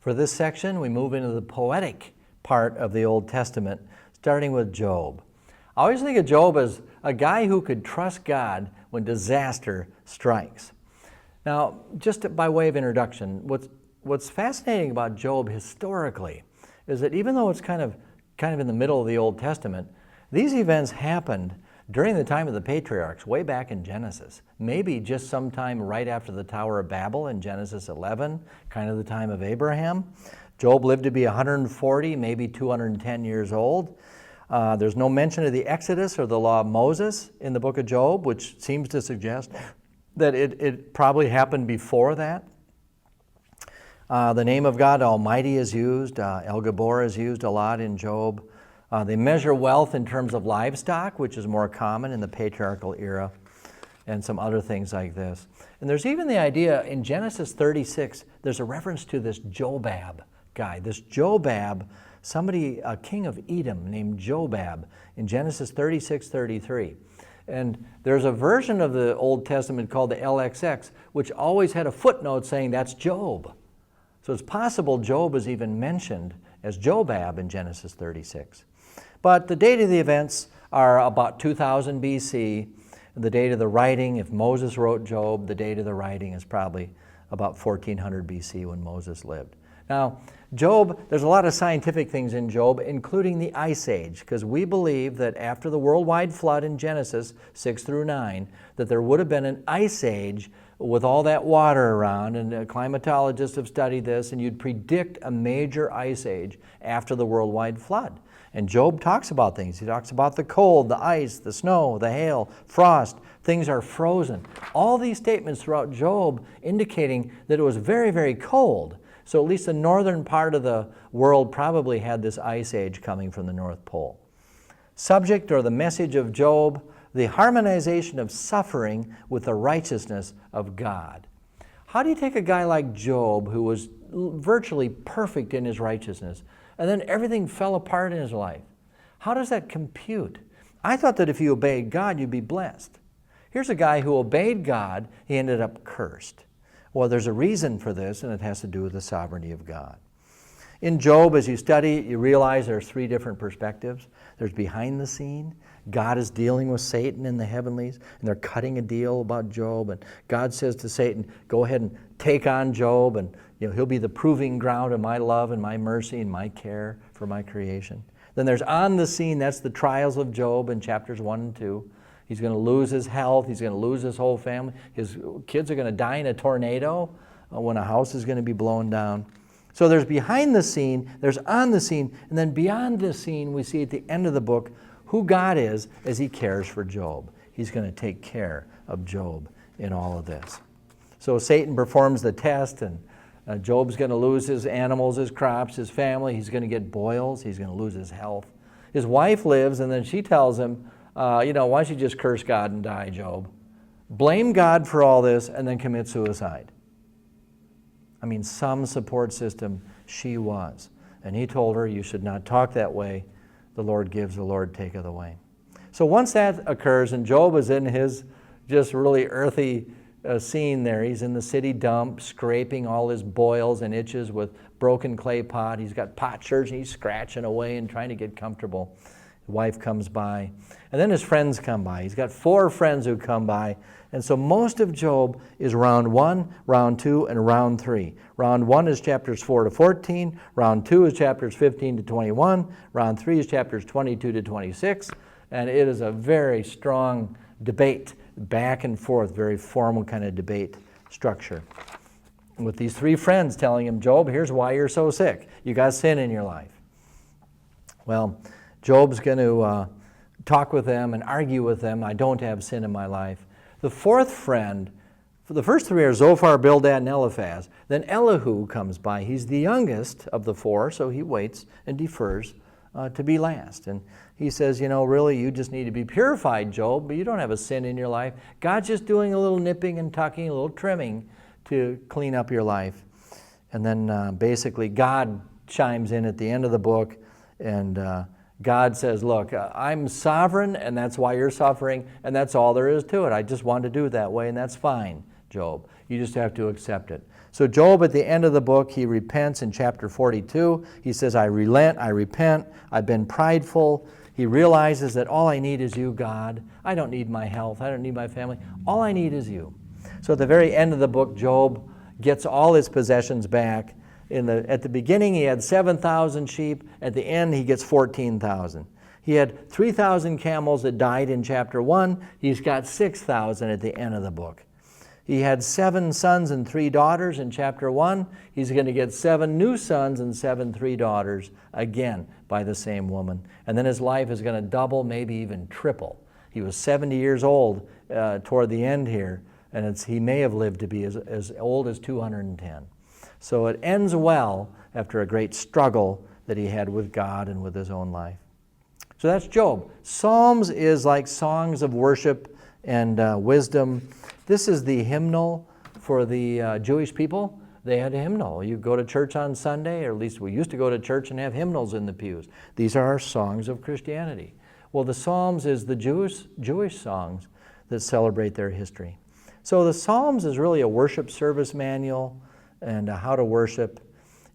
For this section, we move into the poetic part of the Old Testament, starting with Job. I always think of Job as a guy who could trust God when disaster strikes. Now, just by way of introduction, what's fascinating about Job historically is that even though it's kind of in the middle of the Old Testament, these events happened during the time of the patriarchs, way back in Genesis. Maybe just sometime right after the Tower of Babel in Genesis 11, kind of the time of Abraham. Job lived to be 140, maybe 210 years old. There's no mention of the Exodus or the law of Moses in the book of Job, which seems to suggest that it probably happened before that. The name of God Almighty is used. El Gabor is used a lot in Job. They measure wealth in terms of livestock, which is more common in the patriarchal era, and some other things like this. And there's even the idea in Genesis 36, there's a reference to this Jobab guy. This Jobab, somebody, a king of Edom named Jobab in Genesis 36:33. And there's a version of the Old Testament called the LXX, which always had a footnote saying that's Job. So it's possible Job is even mentioned as Jobab in Genesis 36. But the date of the events are about 2000 BC. The date of the writing, if Moses wrote Job, the date of the writing is probably about 1400 BC when Moses lived. Now, Job, there's a lot of scientific things in Job, including the Ice Age, because we believe that after the worldwide flood in Genesis 6 through 9, that there would have been an Ice Age with all that water around, and climatologists have studied this, and you'd predict a major Ice Age after the worldwide flood. And Job talks about things. He talks about the cold, the ice, the snow, the hail, frost. Things are frozen. All these statements throughout Job indicating that it was very, very cold. So at least the northern part of the world probably had this Ice Age coming from the North Pole. Subject or the message of Job, the harmonization of suffering with the righteousness of God. How do you take a guy like Job, who was virtually perfect in his righteousness, and then everything fell apart in his life? How does that compute? I thought that if you obeyed God, you'd be blessed. Here's a guy who obeyed God, he ended up cursed. Well, there's a reason for this, and it has to do with the sovereignty of God. In Job, as you study it, you realize there's three different perspectives. There's behind the scene. God is dealing with Satan in the heavenlies, and they're cutting a deal about Job. And God says to Satan, go ahead and take on Job, and he'll be the proving ground of my love and my mercy and my care for my creation. Then there's on the scene, that's the trials of Job in chapters 1 and 2. He's going to lose his health. He's going to lose his whole family. His kids are going to die in a tornado when a house is going to be blown down. So there's behind the scene, there's on the scene, and then beyond the scene, we see at the end of the book who God is as he cares for Job. He's going to take care of Job in all of this. So Satan performs the test, and Job's going to lose his animals, his crops, his family. He's going to get boils. He's going to lose his health. His wife lives, and then she tells him, why don't you just curse God and die, Job? Blame God for all this and then commit suicide. I mean, some support system she was. And he told her, you should not talk that way. The Lord gives, the Lord taketh away. So once that occurs, and Job is in his just really earthy scene there. He's in the city dump, scraping all his boils and itches with broken clay pot. He's got potsherds, and he's scratching away and trying to get comfortable. His wife comes by. And then his friends come by. He's got 4 friends who come by. And so most of Job is round 1, round 2, and round 3. Round 1 is chapters 4 to 14. Round 2 is chapters 15 to 21. Round 3 is chapters 22 to 26. And it is a very strong debate, back and forth, very formal kind of debate structure. With these 3 friends telling him, Job, here's why you're so sick. You got sin in your life. Well, Job's going to talk with them and argue with them. I don't have sin in my life. The 4th friend, for the first 3 are Zophar, Bildad, and Eliphaz. Then Elihu comes by. He's the youngest of the 4, so he waits and defers to be last. And he says, really, you just need to be purified, Job, but you don't have a sin in your life. God's just doing a little nipping and tucking, a little trimming to clean up your life. And then basically God chimes in at the end of the book, and God says, look, I'm sovereign, and that's why you're suffering, and that's all there is to it. I just want to do it that way, and that's fine, Job. You just have to accept it. So Job, at the end of the book, he repents in chapter 42. He says, I relent, I repent, I've been prideful. He realizes that all I need is you, God. I don't need my health. I don't need my family. All I need is you. So at the very end of the book, Job gets all his possessions back. At the beginning, he had 7,000 sheep. At the end, he gets 14,000. He had 3,000 camels that died in chapter 1. He's got 6,000 at the end of the book. He had 7 sons and 3 daughters in chapter 1. He's going to get 7 new sons and 3 daughters again by the same woman. And then his life is going to double, maybe even triple. He was 70 years old toward the end here, and he may have lived to be as old as 210. So it ends well after a great struggle that he had with God and with his own life. So that's Job. Psalms is like songs of worship and wisdom. This is the hymnal for the Jewish people. They had a hymnal. You go to church on Sunday, or at least we used to go to church and have hymnals in the pews. These are our songs of Christianity. Well, the Psalms is the Jewish songs that celebrate their history. So the Psalms is really a worship service manual and how to worship.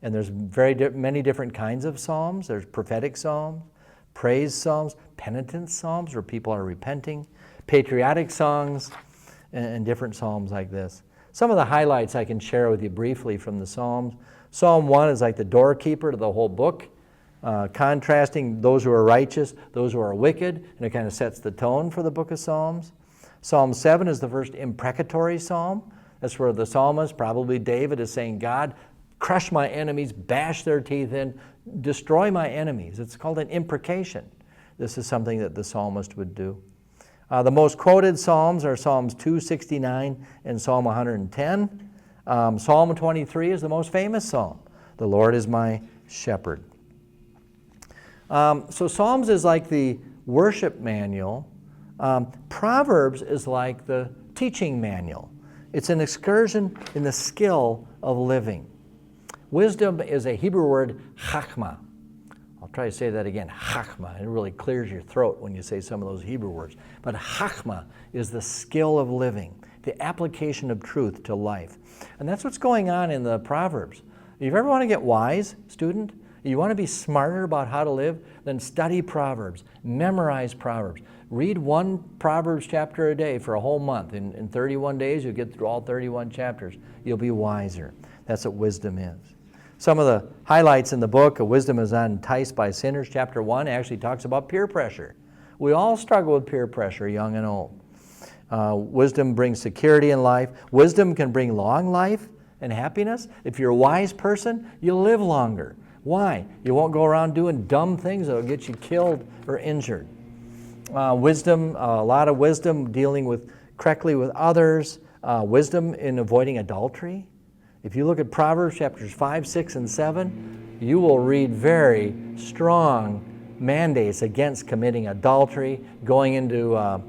And there's many different kinds of psalms. There's prophetic psalms, praise psalms, penitence psalms where people are repenting, patriotic songs, and different psalms like this. Some of the highlights I can share with you briefly from the Psalms. Psalm 1 is like the doorkeeper to the whole book, contrasting those who are righteous, those who are wicked, and it kind of sets the tone for the book of Psalms. Psalm 7 is the first imprecatory psalm. That's where the psalmist, probably David, is saying, God, crush my enemies, bash their teeth in, destroy my enemies. It's called an imprecation. This is something that the psalmist would do. The most quoted psalms are Psalms 269 and Psalm 110. Psalm 23 is the most famous psalm. The Lord is my shepherd. So Psalms is like the worship manual. Proverbs is like the teaching manual. It's an excursion in the skill of living. Wisdom is a Hebrew word, chachma. I'll try to say that again, chachma. It really clears your throat when you say some of those Hebrew words. But chachma is the skill of living, the application of truth to life. And that's what's going on in the Proverbs. If you ever want to get wise, student, you want to be smarter about how to live, then study Proverbs, memorize Proverbs. Read one Proverbs chapter a day for a whole month. In 31 days, you'll get through all 31 chapters. You'll be wiser. That's what wisdom is. Some of the highlights in the book of Wisdom is on Enticed by Sinners. Chapter 1 actually talks about peer pressure. We all struggle with peer pressure, young and old. Wisdom brings security in life. Wisdom can bring long life and happiness. If you're a wise person, you'll live longer. Why? You won't go around doing dumb things that will get you killed or injured. Wisdom, a lot of wisdom dealing correctly with others. Wisdom in avoiding adultery. If you look at Proverbs chapters 5, 6, and 7, you will read very strong mandates against committing adultery, going into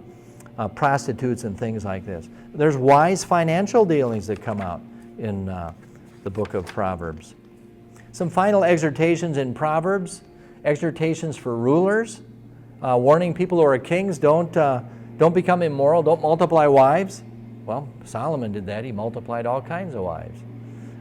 prostitutes and things like this. There's wise financial dealings that come out in the book of Proverbs. Some final exhortations in Proverbs, exhortations for rulers, warning people who are kings, don't become immoral, don't multiply wives. Well, Solomon did that. He multiplied all kinds of wives.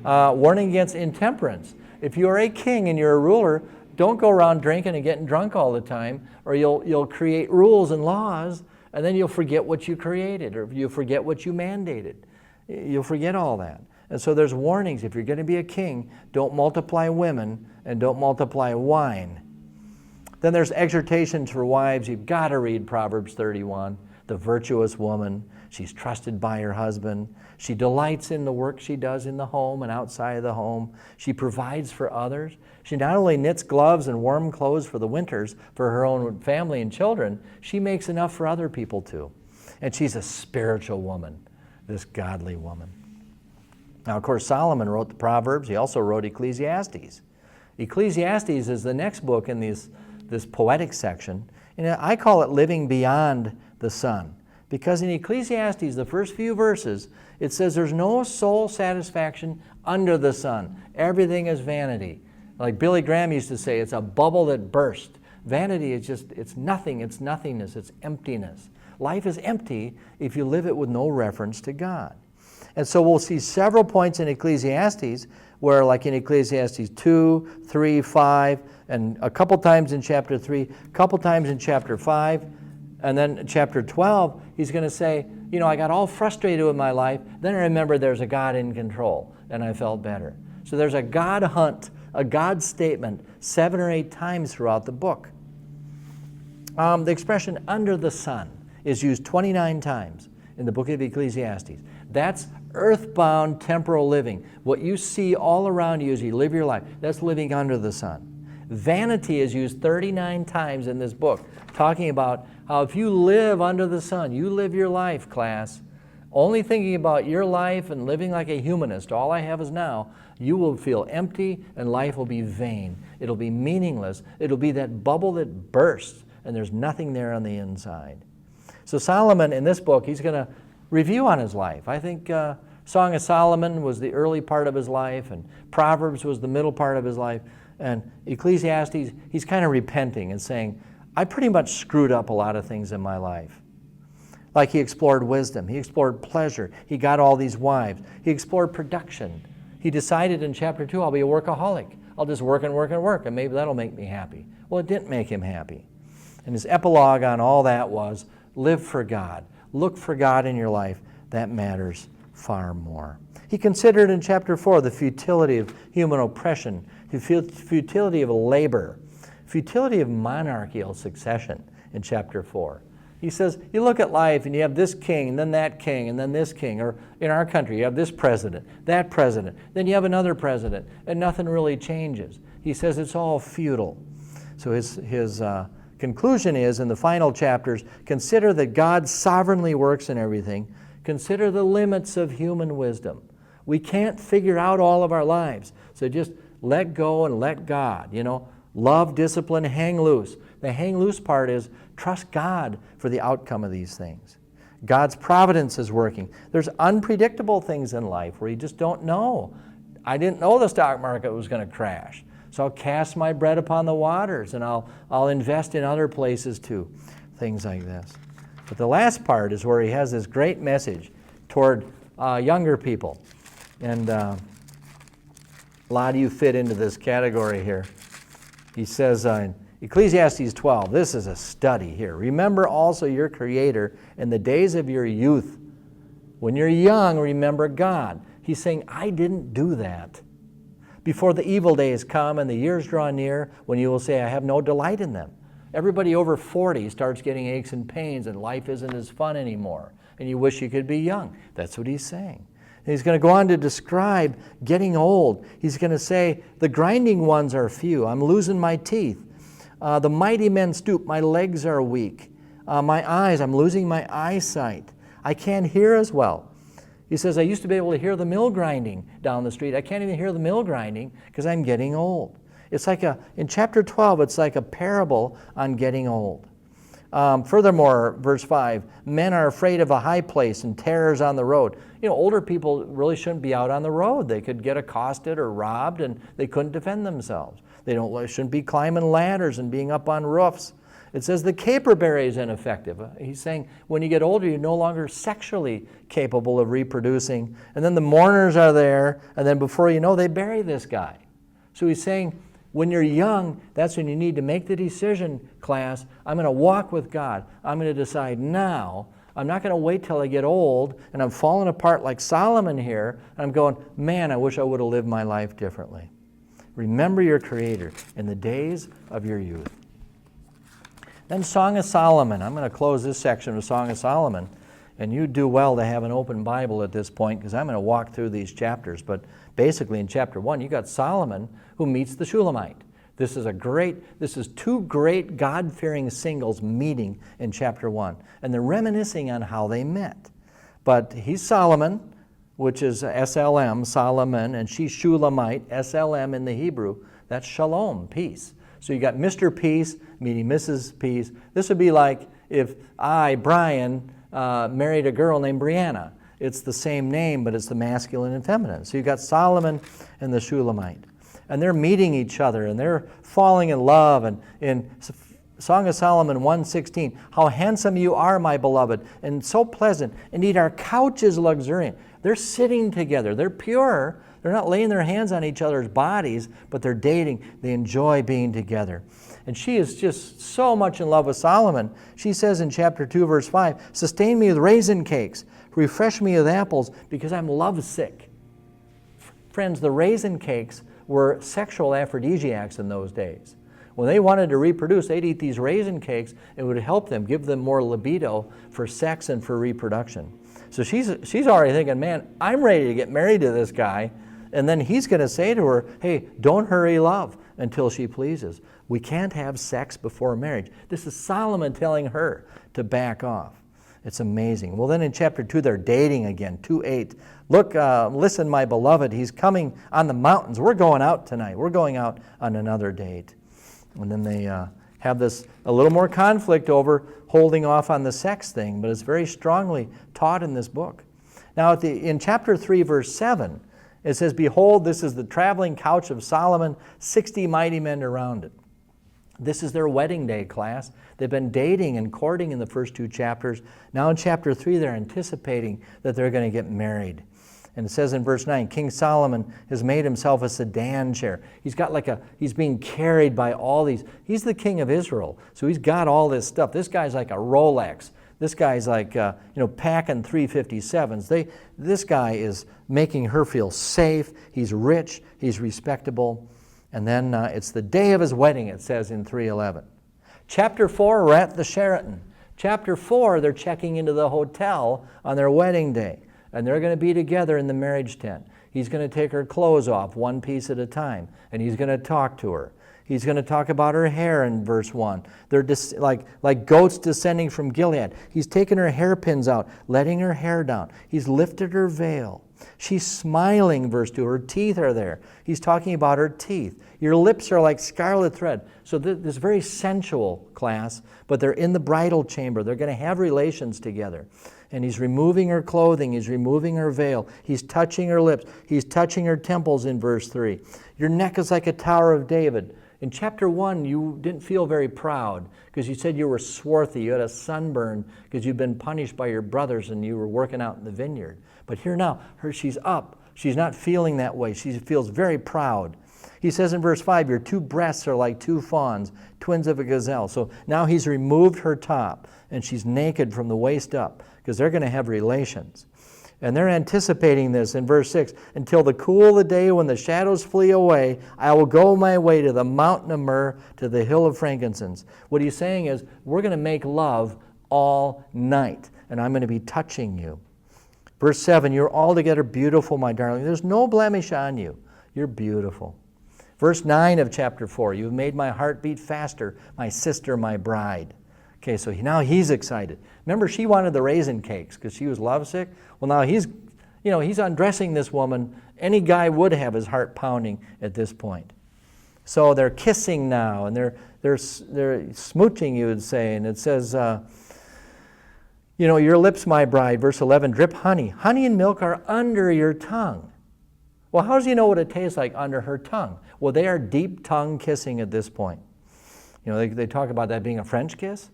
Warning against intemperance. If you're a king and you're a ruler, don't go around drinking and getting drunk all the time, or you'll create rules and laws, and then you'll forget what you created, or you'll forget what you mandated. You'll forget all that. And so there's warnings. If you're going to be a king, don't multiply women and don't multiply wine. Then there's exhortations for wives. You've got to read Proverbs 31. The virtuous woman, she's trusted by her husband. She delights in the work she does in the home and outside of the home. She provides for others. She not only knits gloves and warm clothes for the winters for her own family and children, she makes enough for other people too. And she's a spiritual woman, this godly woman. Now, of course, Solomon wrote the Proverbs. He also wrote Ecclesiastes. Ecclesiastes is the next book in this poetic section. And I call it living beyond the sun. Because in Ecclesiastes, the first few verses, it says there's no soul satisfaction under the sun. Everything is vanity. Like Billy Graham used to say, it's a bubble that burst. Vanity is just, it's nothing, it's nothingness, it's emptiness. Life is empty if you live it with no reference to God. And so we'll see several points in Ecclesiastes where, like in Ecclesiastes 2, 3, 5, and a couple times in chapter 3, a couple times in chapter 5, and then chapter 12, he's going to say, you know, I got all frustrated with my life. Then I remembered there's a God in control, and I felt better. So there's a God hunt, a God statement 7 or 8 times throughout the book. The expression under the sun is used 29 times in the book of Ecclesiastes. That's earthbound temporal living. What you see all around you as you live your life, that's living under the sun. Vanity is used 39 times in this book, talking about how if you live under the sun, you live your life, class, only thinking about your life and living like a humanist, all I have is now, you will feel empty and life will be vain. It'll be meaningless. It'll be that bubble that bursts and there's nothing there on the inside. So Solomon, in this book, he's going to review on his life. I think Song of Solomon was the early part of his life, and Proverbs was the middle part of his life, and Ecclesiastes, he's kind of repenting and saying, I pretty much screwed up a lot of things in my life. Like he explored wisdom, he explored pleasure, he got all these wives, he explored production. He decided in chapter 2, I'll be a workaholic. I'll just work and work and work, and maybe that'll make me happy. Well, it didn't make him happy. And his epilogue on all that was, live for God. Look for God in your life. That matters far more. He considered in chapter 4 the futility of human oppression, the futility of labor, futility of monarchical succession in chapter 4. He says, you look at life and you have this king, and then that king, and then this king. Or in our country, you have this president, that president. Then you have another president, and nothing really changes. He says it's all futile. So his conclusion is, in the final chapters, consider that God sovereignly works in everything. Consider the limits of human wisdom. We can't figure out all of our lives. So just let go and let God. You know, love, discipline, hang loose. The hang loose part is trust God for the outcome of these things. God's providence is working. There's unpredictable things in life where you just don't know. I didn't know the stock market was going to crash. So I'll cast my bread upon the waters, and I'll invest in other places too. Things like this. But the last part is where he has this great message toward younger people. And a lot of you fit into this category here. He says in Ecclesiastes 12, this is a study here. Remember also your Creator in the days of your youth. When you're young, remember God. He's saying, I didn't do that. Before the evil days come and the years draw near, when you will say, I have no delight in them. Everybody over 40 starts getting aches and pains, and life isn't as fun anymore, and you wish you could be young. That's what he's saying. And he's going to go on to describe getting old. He's going to say, the grinding ones are few. I'm losing my teeth. The mighty men stoop. My legs are weak. My eyes, I'm losing my eyesight. I can't hear as well. He says, I used to be able to hear the mill grinding down the street. I can't even hear the mill grinding because I'm getting old. It's like in chapter 12, it's like a parable on getting old. Furthermore, verse 5, men are afraid of a high place and terrors on the road. You know, older people really shouldn't be out on the road. They could get accosted or robbed, and they couldn't defend themselves. They shouldn't be climbing ladders and being up on roofs. It says the caperberry is ineffective. He's saying when you get older, you're no longer sexually capable of reproducing. And then the mourners are there, and then before you know, they bury this guy. So he's saying when you're young, that's when you need to make the decision, class. I'm going to walk with God. I'm going to decide now. I'm not going to wait till I get old and I'm falling apart like Solomon here. And I'm going, man, I wish I would have lived my life differently. Remember your Creator in the days of your youth. Then Song of Solomon. I'm going to close this section of Song of Solomon. And you do well to have an open Bible at this point because I'm going to walk through these chapters. But basically in chapter 1, you got Solomon who meets the Shulamite. This is two great God-fearing singles meeting in chapter 1. And they're reminiscing on how they met. But he's Solomon, which is SLM, Solomon, and she's Shulamite, SLM in the Hebrew. That's shalom, peace. So you got Mr. Peace meeting Mrs. Peace. This would be like if I, Brian, married a girl named Brianna. It's the same name, but it's the masculine and feminine. So you've got Solomon and the Shulamite. And they're meeting each other, and they're falling in love. And in Song of Solomon 1:16, how handsome you are, my beloved, and so pleasant. Indeed, our couch is luxuriant. They're sitting together. They're pure. They're not laying their hands on each other's bodies, but they're dating. They enjoy being together. And she is just so much in love with Solomon. She says in chapter 2, verse 5, sustain me with raisin cakes, refresh me with apples, because I'm lovesick. Friends, the raisin cakes were sexual aphrodisiacs in those days. When they wanted to reproduce, they'd eat these raisin cakes. It would help them, give them more libido for sex and for reproduction. So she's already thinking, man, I'm ready to get married to this guy. And then he's going to say to her, hey, don't hurry love until she pleases. We can't have sex before marriage. This is Solomon telling her to back off. It's amazing. Well, then in chapter 2, they're dating again, 2:8. Look, listen, my beloved, he's coming on the mountains. We're going out tonight. We're going out on another date. And then they have this a little more conflict over holding off on the sex thing, but it's very strongly taught in this book. Now, in chapter 3, verse 7, it says, behold, this is the traveling couch of Solomon, 60 mighty men around it. This is their wedding day, class. They've been dating and courting in the first 2 chapters. Now in chapter 3, they're anticipating that they're going to get married. And it says in verse 9, King Solomon has made himself a sedan chair. He's being carried by all these. He's the king of Israel, so he's got all this stuff. This guy's like a Rolex. This guy's like, packing 357s. This guy is making her feel safe. He's rich. He's respectable. And then it's the day of his wedding, it says in 3:11. Chapter 4, we're at the Sheraton. Chapter 4, they're checking into the hotel on their wedding day. And they're going to be together in the marriage tent. He's going to take her clothes off one piece at a time, and he's going to talk to her. He's going to talk about her hair in verse 1. They're like goats descending from Gilead. He's taken her hairpins out, letting her hair down. He's lifted her veil. She's smiling, verse 2. Her teeth are there. He's talking about her teeth. Your lips are like scarlet thread. So this very sensual class, but they're in the bridal chamber. They're going to have relations together. And he's removing her clothing. He's removing her veil. He's touching her lips. He's touching her temples in verse 3. Your neck is like a Tower of David. In chapter 1, you didn't feel very proud because you said you were swarthy. You had a sunburn because you'd been punished by your brothers and you were working out in the vineyard. But here now, she's up. She's not feeling that way. She feels very proud. He says in verse 5, your 2 breasts are like 2 fawns, twins of a gazelle. So now he's removed her top and she's naked from the waist up because they're going to have relations. And they're anticipating this in verse 6. Until the cool of the day when the shadows flee away, I will go my way to the mountain of myrrh, to the hill of frankincense. What he's saying is, we're going to make love all night, and I'm going to be touching you. Verse 7, you're altogether beautiful, my darling. There's no blemish on you. You're beautiful. Verse 9 of chapter 4, you've made my heart beat faster, my sister, my bride. Okay, so now he's excited. Remember, she wanted the raisin cakes because she was lovesick. Well, now he's undressing this woman. Any guy would have his heart pounding at this point. So they're kissing now, and they're smooching, you would say. And it says, your lips, my bride, verse 11, drip honey. Honey and milk are under your tongue. Well, how does he know what it tastes like under her tongue? Well, they are deep tongue kissing at this point. They talk about that being a French kiss.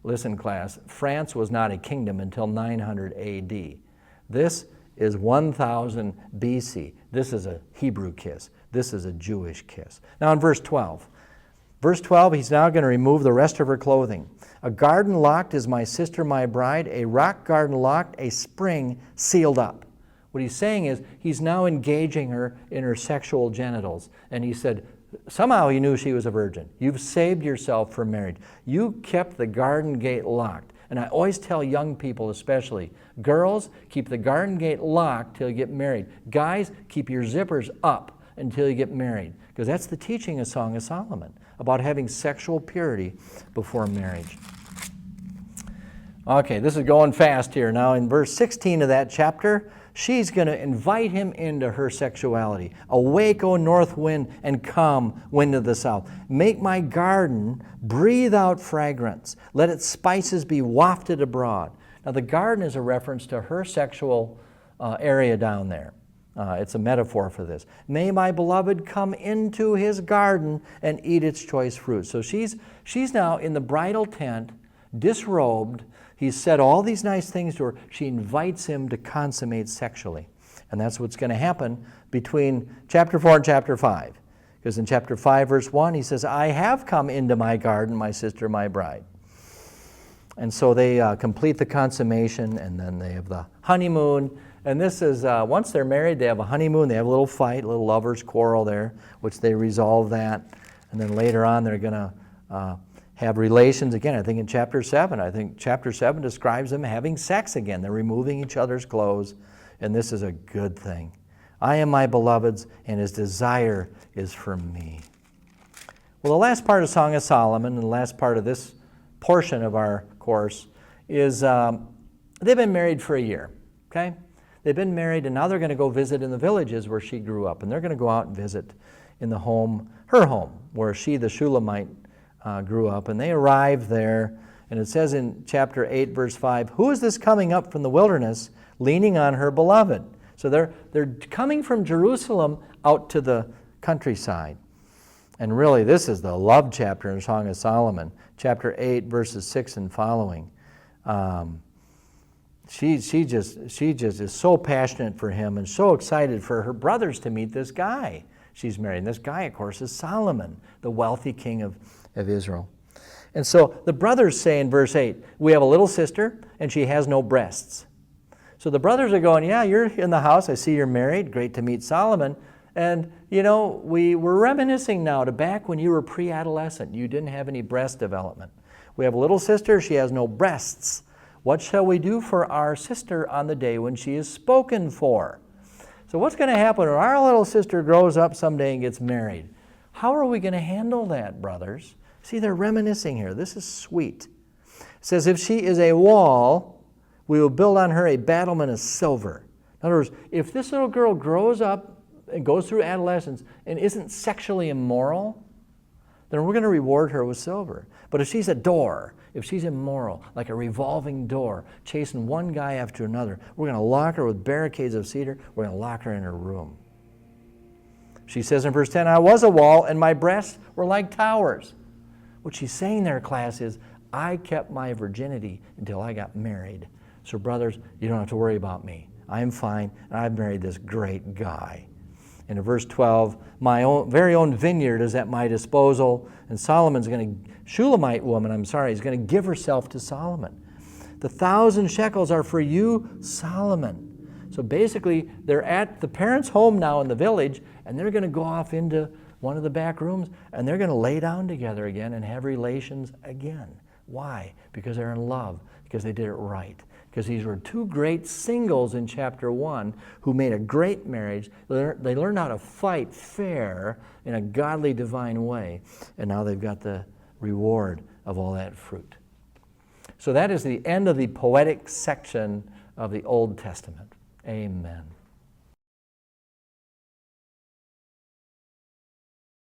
Listen, class, France was not a kingdom until 900 A.D. This is 1000 B.C. This is a Hebrew kiss. This is a Jewish kiss. Now in verse 12, he's now going to remove the rest of her clothing. A garden locked is my sister, my bride, a rock garden locked, a spring sealed up. What he's saying is he's now engaging her in her sexual genitals. And he said, somehow he knew she was a virgin. You've saved yourself for marriage. You kept the garden gate locked. And I always tell young people especially, girls, keep the garden gate locked till you get married. Guys, keep your zippers up until you get married. Because that's the teaching of Song of Solomon, about having sexual purity before marriage. Okay, this is going fast here. Now in verse 16 of that chapter, she's going to invite him into her sexuality. Awake, O north wind, and come, wind of the south. Make my garden breathe out fragrance. Let its spices be wafted abroad. Now the garden is a reference to her sexual area down there. It's a metaphor for this. May my beloved come into his garden and eat its choice fruit. So she's now in the bridal tent, disrobed. He's said all these nice things to her. She invites him to consummate sexually. And that's what's going to happen between chapter 4 and chapter 5. Because in chapter 5, verse 1, he says, I have come into my garden, my sister, my bride. And so they complete the consummation, and then they have the honeymoon. And this is, once they're married, they have a honeymoon. They have a little fight, a little lover's quarrel there, which they resolve that. And then later on, they're going to have relations again. I think in chapter 7. I think chapter 7 describes them having sex again. They're removing each other's clothes, and this is a good thing. I am my beloved's, and his desire is for me. Well, the last part of Song of Solomon, and the last part of this portion of our course, is they've been married for a year, okay? They've been married, and now they're going to go visit in the villages where she grew up, and they're going to go out and visit in the home, her home, where she, the Shulamite, grew up. And they arrive there, and it says in chapter 8, verse 5, who is this coming up from the wilderness, leaning on her beloved? So they're coming from Jerusalem out to the countryside. And really, this is the love chapter in Song of Solomon, chapter 8, verses 6 and following. She just is so passionate for him and so excited for her brothers to meet this guy she's married. And this guy, of course, is Solomon, the wealthy king of Israel. And so the brothers say in verse 8, we have a little sister, and she has no breasts. So the brothers are going, yeah, you're in the house. I see you're married. Great to meet Solomon. And, you know, we're reminiscing now to back when you were pre-adolescent. You didn't have any breast development. We have a little sister. She has no breasts. What shall we do for our sister on the day when she is spoken for? So what's going to happen when our little sister grows up someday and gets married? How are we going to handle that, brothers? See, they're reminiscing here. This is sweet. It says, if she is a wall, we will build on her a battlement of silver. In other words, if this little girl grows up and goes through adolescence and isn't sexually immoral, then we're going to reward her with silver. But if she's a door, if she's immoral, like a revolving door, chasing one guy after another, we're going to lock her with barricades of cedar. We're going to lock her in her room. She says in verse 10, I was a wall, and my breasts were like towers. What she's saying there, class, is I kept my virginity until I got married. So brothers, you don't have to worry about me. I'm fine, and I've married this great guy. And in verse 12, my very own vineyard is at my disposal, and Shulamite woman, is going to give herself to Solomon. The 1,000 shekels are for you, Solomon. So basically, they're at the parents' home now in the village, and they're going to go off into one of the back rooms, and they're going to lay down together again and have relations again. Why? Because they're in love, because they did it right. Because these were two great singles in chapter 1 who made a great marriage. They learned how to fight fair in a godly, divine way. And now they've got the reward of all that fruit. So that is the end of the poetic section of the Old Testament. Amen.